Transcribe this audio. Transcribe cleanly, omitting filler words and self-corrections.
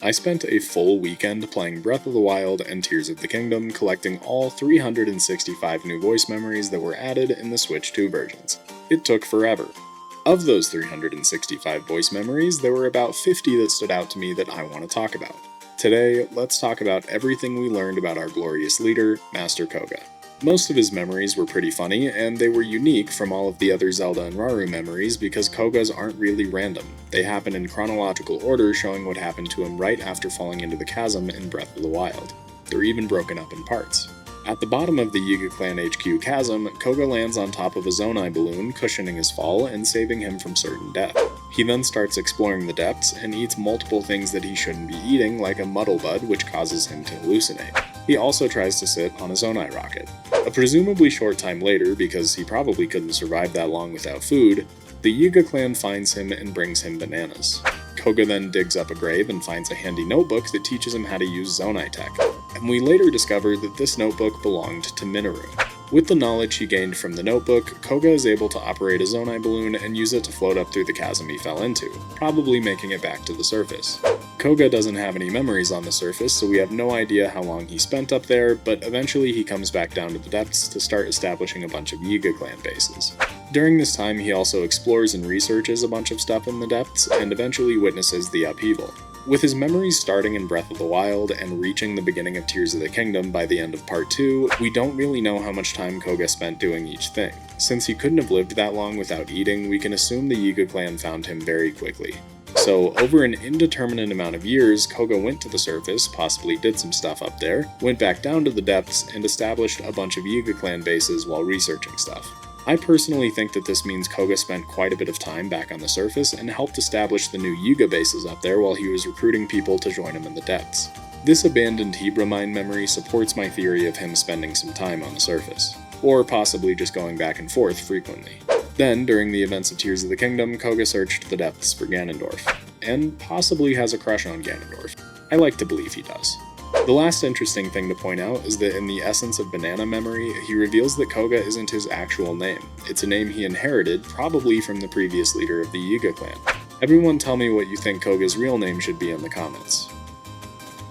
I spent a full weekend playing Breath of the Wild and Tears of the Kingdom, collecting all 365 new voice memories that were added in the Switch 2 versions. It took forever. Of those 365 voice memories, there were about 50 that stood out to me that I want to talk about. Today, let's talk about everything we learned about our glorious leader, Master Kohga. Most of his memories were pretty funny, and they were unique from all of the other Zelda and Rauru memories because Kohga's aren't really random. They happen in chronological order, showing what happened to him right after falling into the chasm in Breath of the Wild. They're even broken up in parts. At the bottom of the Yiga Clan HQ chasm, Kohga lands on top of a Zonai balloon, cushioning his fall and saving him from certain death. He then starts exploring the depths and eats multiple things that he shouldn't be eating, like a muddle bud, which causes him to hallucinate. He also tries to sit on a Zonai rocket. A presumably short time later, because he probably couldn't survive that long without food, the Yiga clan finds him and brings him bananas. Kohga then digs up a grave and finds a handy notebook that teaches him how to use Zonai tech, and we later discover that this notebook belonged to Minoru. With the knowledge he gained from the notebook, Kohga is able to operate a Zonai balloon and use it to float up through the chasm he fell into, probably making it back to the surface. Kohga doesn't have any memories on the surface, so we have no idea how long he spent up there, but eventually he comes back down to the depths to start establishing a bunch of Yiga clan bases. During this time, he also explores and researches a bunch of stuff in the depths, and eventually witnesses the upheaval. With his memories starting in Breath of the Wild and reaching the beginning of Tears of the Kingdom by the end of Part 2, we don't really know how much time Kohga spent doing each thing. Since he couldn't have lived that long without eating, we can assume the Yiga clan found him very quickly. So, over an indeterminate amount of years, Kohga went to the surface, possibly did some stuff up there, went back down to the depths, and established a bunch of Yiga clan bases while researching stuff. I personally think that this means Kohga spent quite a bit of time back on the surface and helped establish the new Yiga bases up there while he was recruiting people to join him in the depths. This abandoned Hebra mine memory supports my theory of him spending some time on the surface, or possibly just going back and forth frequently. Then, during the events of Tears of the Kingdom, Kohga searched the depths for Ganondorf, and possibly has a crush on Ganondorf. I like to believe he does. The last interesting thing to point out is that in the Essence of Banana memory, he reveals that Kohga isn't his actual name. It's a name he inherited, probably from the previous leader of the Yiga clan. Everyone tell me what you think Kohga's real name should be in the comments.